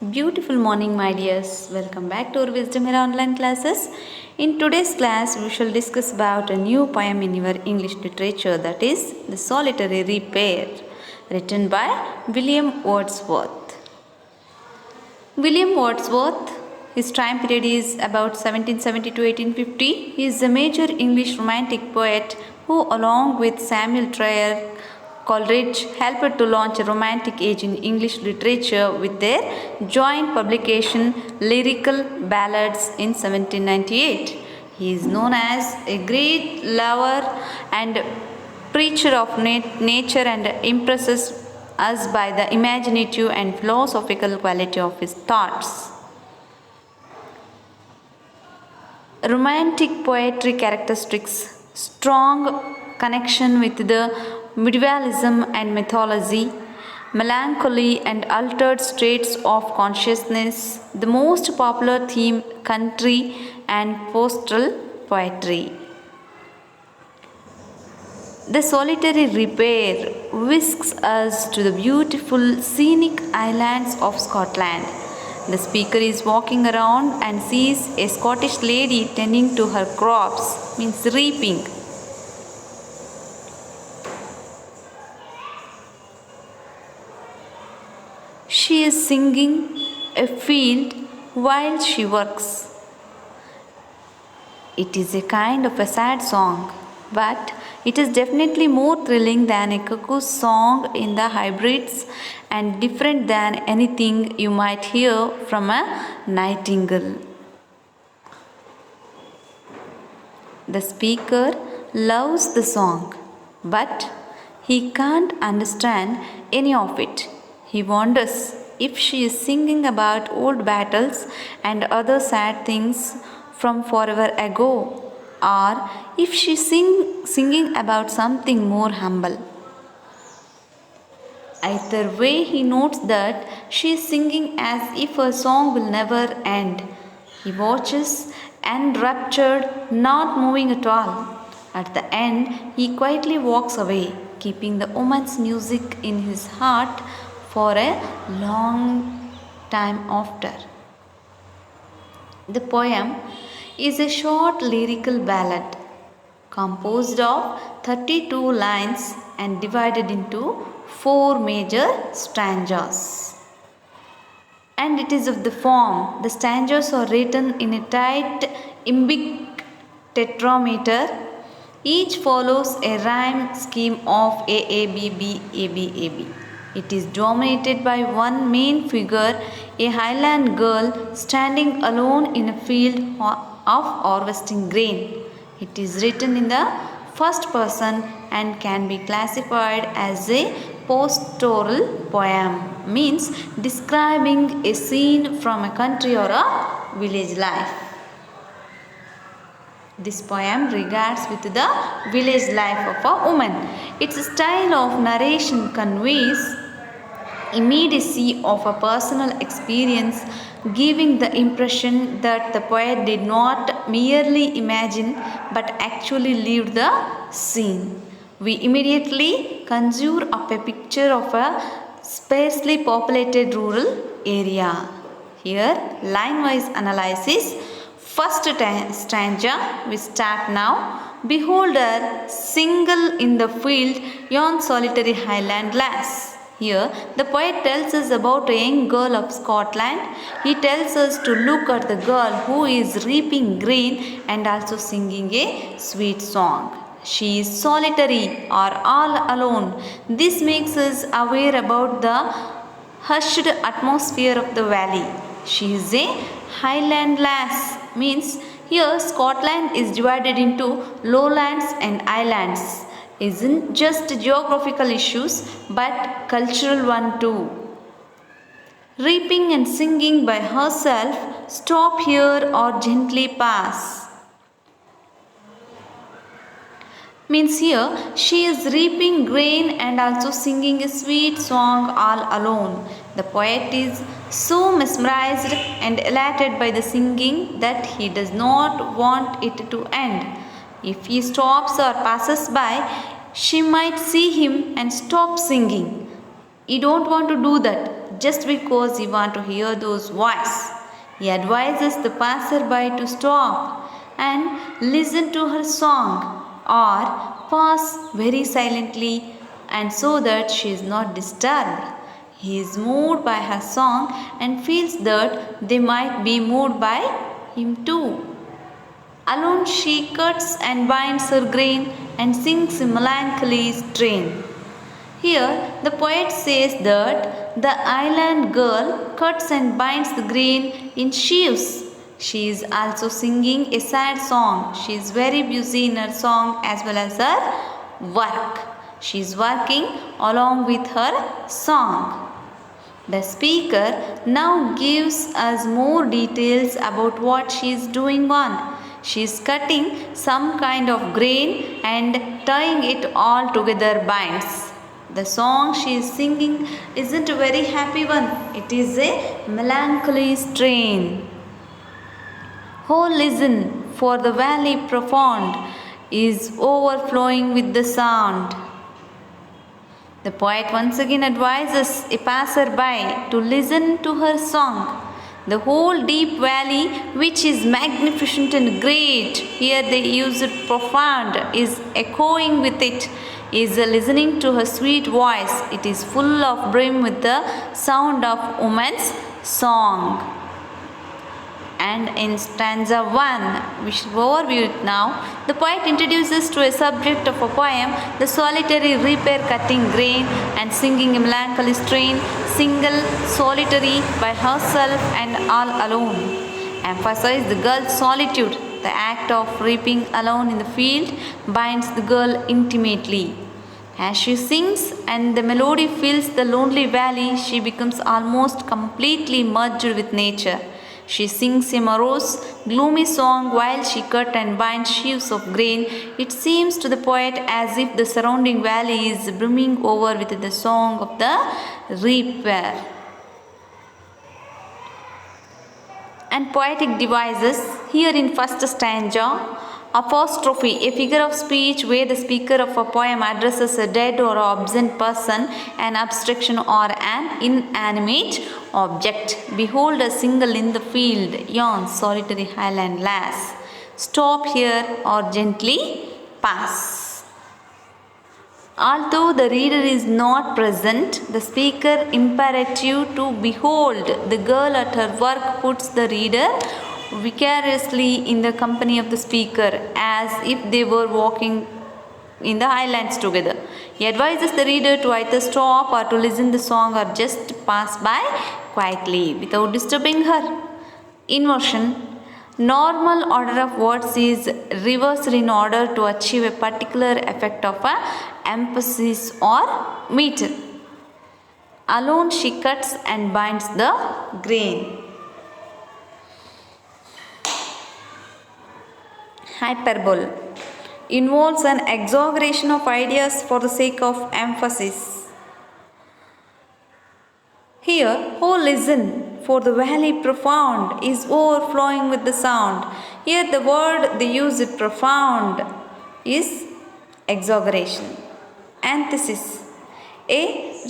Beautiful morning, my dears. Welcome back to our Wisdom Era online classes. In today's class, we shall discuss about a new poem in your English literature, that is The Solitary Repair, written by William Wordsworth. William Wordsworth, his time period is about 1770 to 1850. He is a major English romantic poet who, along with Samuel Trier Coleridge, helped to launch a romantic age in English literature with their joint publication Lyrical Ballads in 1798. He is known as a great lover and preacher of nature and impresses us by the imaginative and philosophical quality of his thoughts. Romantic poetry characteristics: strong connection with the medievalism and mythology, melancholy and altered states of consciousness, the most popular theme country and pastoral poetry. The Solitary Repair whisks us to the beautiful scenic islands of Scotland. The speaker is walking around and sees a Scottish lady tending to her crops, means reaping. She is singing a field while she works. It is a kind of a sad song, but it is definitely more thrilling than a cuckoo's song in the hybrids and different than anything you might hear from a nightingale. The speaker loves the song, but he can't understand any of it. He wonders if she is singing about old battles and other sad things from forever ago, or if she is singing about something more humble. Either way, he notes that she is singing as if her song will never end. He watches, enraptured, not moving at all. At the end, he quietly walks away, keeping the woman's music in his heart for a long time after. The poem is a short lyrical ballad composed of 32 lines and divided into 4 major stanzas. And it is of the form: the stanzas are written in a tight iambic tetrameter. Each follows a rhyme scheme of AABB, ABAB. It is dominated by one main figure, a Highland girl standing alone in a field of harvesting grain. It is written in the first person and can be classified as a pastoral poem, means describing a scene from a country or a village life. This poem regards with the village life of a woman. Its style of narration conveys immediacy of a personal experience, giving the impression that the poet did not merely imagine but actually lived the scene. We immediately conjure up a picture of a sparsely populated rural area. Here, line-wise analysis. First stanza, we start now. Behold her, single in the field, yon solitary highland lass. Here, the poet tells us about a young girl of Scotland. He tells us to look at the girl who is reaping grain and also singing a sweet song. She is solitary or all alone. This makes us aware about the hushed atmosphere of the valley. She is a highland lass, means here Scotland is divided into lowlands and highlands. Isn't just geographical issues but cultural one too. Reaping and singing by herself, stop here or gently pass. Means here she is reaping grain and also singing a sweet song all alone. The poet is so mesmerized and elated by the singing that he does not want it to end. If he stops or passes by, she might see him and stop singing. You don't want to do that. just because he wants to hear those voices. He advises the passerby to stop and listen to her song or pass very silently and so that she is not disturbed. He is moved by her song and feels that they might be moved by him too. Alone she cuts and binds her grain and sings a melancholy strain. Here, the poet says that the island girl cuts and binds the grain in sheaves. She is also singing a sad song. She is very busy in her song as well as her work. She is working along with her song. The speaker now gives us more details about what she is doing on. She is cutting some kind of grain and tying it all together binds. The song she is singing isn't a very happy one. It is a melancholy strain. Oh, listen, for the valley profound is overflowing with the sound. The poet once again advises a passerby to listen to her song. The whole deep valley, which is magnificent and great, here they use it profound, is echoing with it, is listening to her sweet voice. It is full of brim with the sound of woman's song. And in stanza 1, we should overview it now, the poet introduces to a subject of a poem the solitary reaper cutting grain and singing a melancholy strain, single, solitary, by herself and all alone. Emphasize the girl's solitude. The act of reaping alone in the field binds the girl intimately. As she sings and the melody fills the lonely valley, she becomes almost completely merged with nature. She sings a morose, gloomy song while she cut and binds sheaves of grain. It seems to the poet as if the surrounding valley is brimming over with the song of the reaper. And poetic devices here in first stanza. Apostrophe, a figure of speech where the speaker of a poem addresses a dead or absent person, an abstraction or an inanimate object. Behold a single in the field, yon solitary highland lass. Stop here or gently pass. Although the reader is not present, the speaker imperative to behold the girl at her work puts the reader vicariously in the company of the speaker as if they were walking in the highlands together. He advises the reader to either stop or to listen the song or just pass by quietly without disturbing her. Inversion. Normal order of words is reversed in order to achieve a particular effect of a emphasis or meter. Alone she cuts and binds the grain. Hyperbole involves an exaggeration of ideas for the sake of emphasis. Here, oh listen, for the valley profound is overflowing with the sound. Here the word they use it profound is exaggeration. Antithesis, a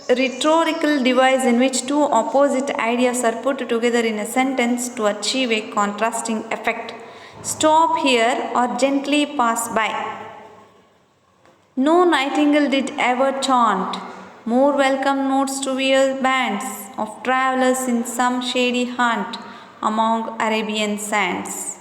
rhetorical device in which two opposite ideas are put together in a sentence to achieve a contrasting effect. Stop here or gently pass by. No nightingale did ever chaunt more welcome notes to weary bands of travellers in some shady haunt among Arabian sands.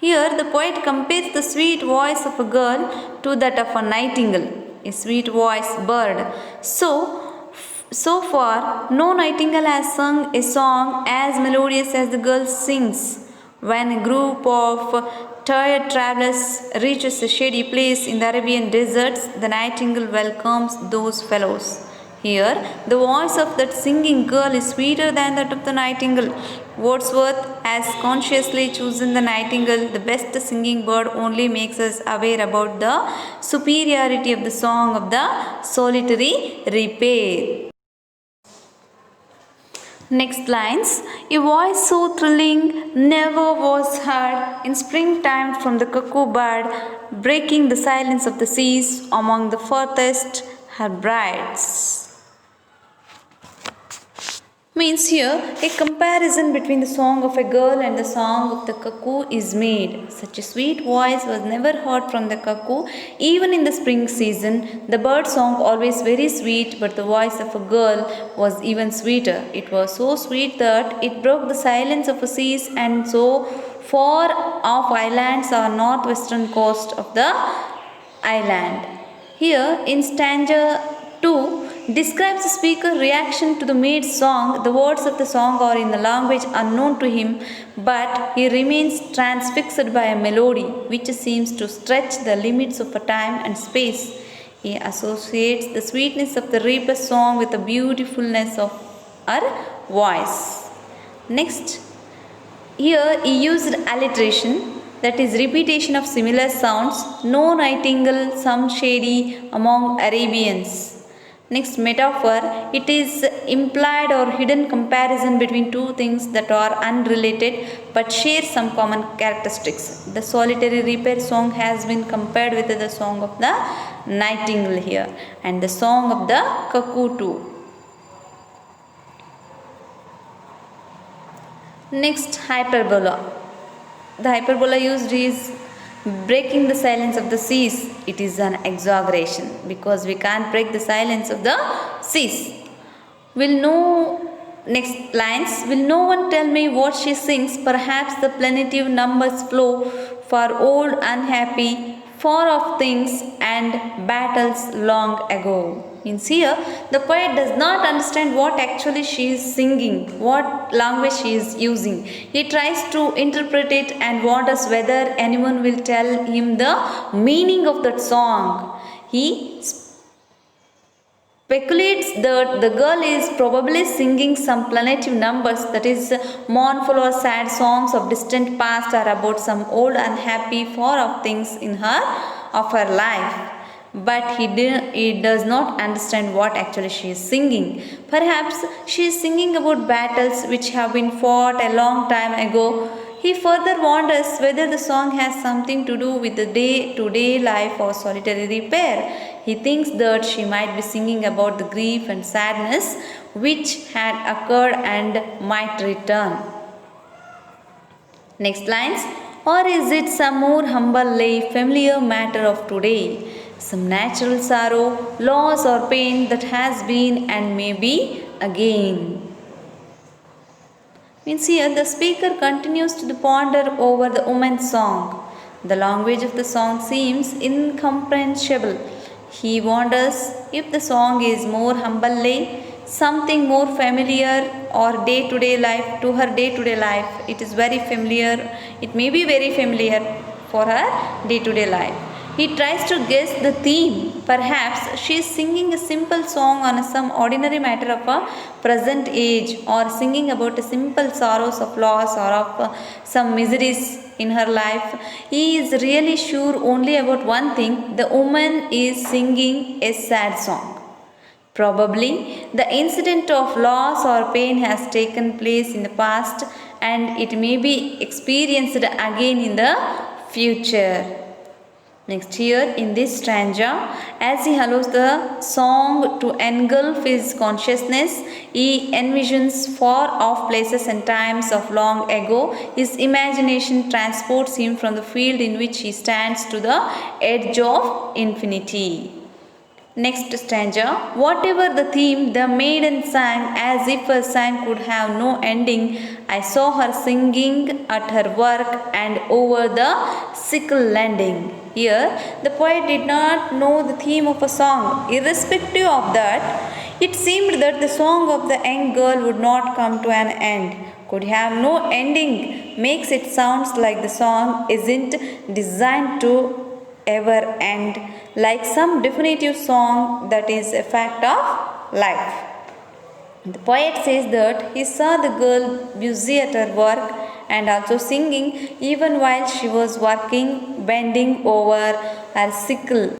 Here the poet compares the sweet voice of a girl to that of a nightingale, a sweet voiced bird. So far, no nightingale has sung a song as melodious as the girl sings. When a group of tired travelers reaches a shady place in the Arabian deserts, the nightingale welcomes those fellows. Here, the voice of that singing girl is sweeter than that of the nightingale. Wordsworth has consciously chosen the nightingale, the best singing bird, only makes us aware about the superiority of the song of the solitary reaper. Next lines, a voice so thrilling never was heard in springtime from the cuckoo bird, breaking the silence of the seas among the furthest her brides. Means here a comparison between the song of a girl and the song of the cuckoo is made. Such a sweet voice was never heard from the cuckoo. Even in the spring season, the bird song always very sweet, but the voice of a girl was even sweeter. It was so sweet that it broke the silence of the seas and so far off islands or northwestern coast of the island. Here in stanza 2 describes the speaker's reaction to the maid's song. The words of the song are in a language unknown to him, but he remains transfixed by a melody which seems to stretch the limits of time and space. He associates the sweetness of the reaper's song with the beautifulness of her voice. Next, here he used alliteration, that is repetition of similar sounds. No nightingale, some shady among Arabians. Next, metaphor, it is implied or hidden comparison between two things that are unrelated but share some common characteristics. The solitary reaper song has been compared with the song of the nightingale here and the song of the cuckoo too. Next, hyperbola. The hyperbola used is breaking the silence of the seas. It is an exaggeration because we can't break the silence of the seas. Will no Next lines, will no one tell me what she sings? Perhaps the plaintive numbers flow for old unhappy, far off things and battles long ago. Means here the poet does not understand what actually she is singing, what language she is using. He tries to interpret it and wonders whether anyone will tell him the meaning of that song. He speculates that the girl is probably singing some plaintive numbers, that is mournful or sad songs of distant past or about some old unhappy far off things in her of her life. But he does not understand what actually she is singing. Perhaps she is singing about battles which have been fought a long time ago. He further wonders whether the song has something to do with the day-to-day life or solitary repair. He thinks that she might be singing about the grief and sadness which had occurred and might return. Next lines. Or is it some more humble lay, familiar matter of today? Some natural sorrow, loss or pain that has been and may be again. Means here the speaker continues to ponder over the woman's song. The language of the song seems incomprehensible. He wonders if the song is more humbly, something more familiar or day-to-day life to her day-to-day life. It is very familiar. It may be very familiar for her day-to-day life. He tries to guess the theme. Perhaps she is singing a simple song on some ordinary matter of a present age, or singing about a simple sorrows of loss or of some miseries in her life. He is really sure only about one thing: the woman is singing a sad song. Probably the incident of loss or pain has taken place in the past and it may be experienced again in the future. Next, here in this stanza, as he allows the song to engulf his consciousness, he envisions far off places and times of long ago. His imagination transports him from the field in which he stands to the edge of infinity. Next stanza, whatever the theme, the maiden sang as if her song could have no ending. I saw her singing at her work and over the sickle landing. Here, the poet did not know the theme of a song. Irrespective of that, it seemed that the song of the young girl would not come to an end, could have no ending. Makes it sounds like the song isn't designed to ever end, like some definitive song that is a fact of life. The poet says that he saw the girl busy at her work and also singing even while she was working, bending over her sickle.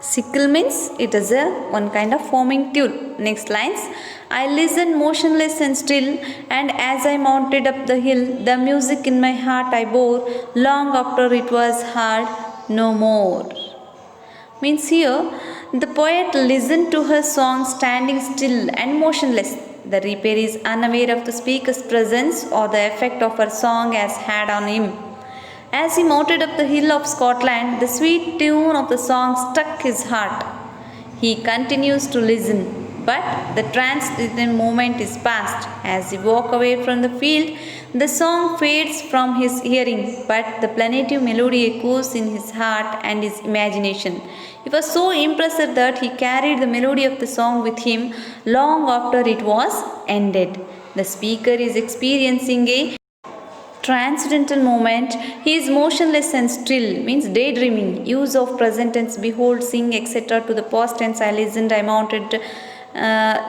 Sickle means it is a one kind of forming tool. Next lines. I listened motionless and still, and as I mounted up the hill, the music in my heart I bore, long after it was heard no more. Means here the poet listened to her song standing still and motionless. The reaper is unaware of the speaker's presence or the effect of her song has had on him. As he mounted up the hill of Scotland, the sweet tune of the song struck his heart. He continues to listen, but the transcendent moment is past. As he walks away from the field, the song fades from his hearing, but the plaintive melody echoes in his heart and his imagination. He was so impressed that he carried the melody of the song with him long after it was ended. The speaker is experiencing a transcendental moment. He is motionless and still, means daydreaming. Use of present tense, behold, sing, etc. to the past tense, I listened, I mounted.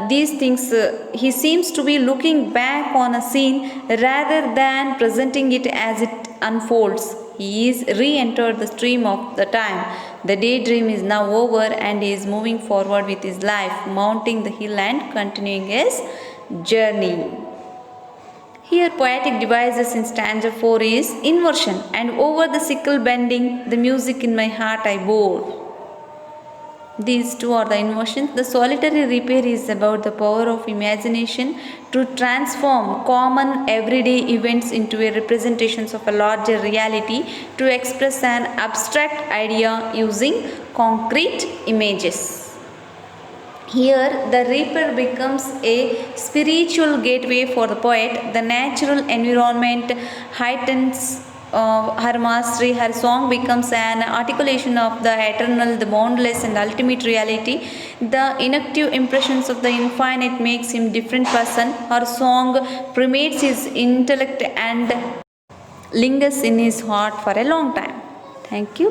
These things, he seems to be looking back on a scene rather than presenting it as it unfolds. He is re-entered the stream of the time. The daydream is now over and he is moving forward with his life, mounting the hill and continuing his journey. Here poetic devices in stanza 4 is inversion, and over the sickle bending, the music in my heart I bore. These two are the inversions. The solitary repair is about the power of imagination to transform common everyday events into a representations of a larger reality, to express an abstract idea using concrete images. Here, the reaper becomes a spiritual gateway for the poet. The natural environment heightens her mastery. Her song becomes an articulation of the eternal, the boundless, and ultimate reality. The inactive impressions of the infinite makes him different person. Her song permeates his intellect and lingers in his heart for a long time. Thank you.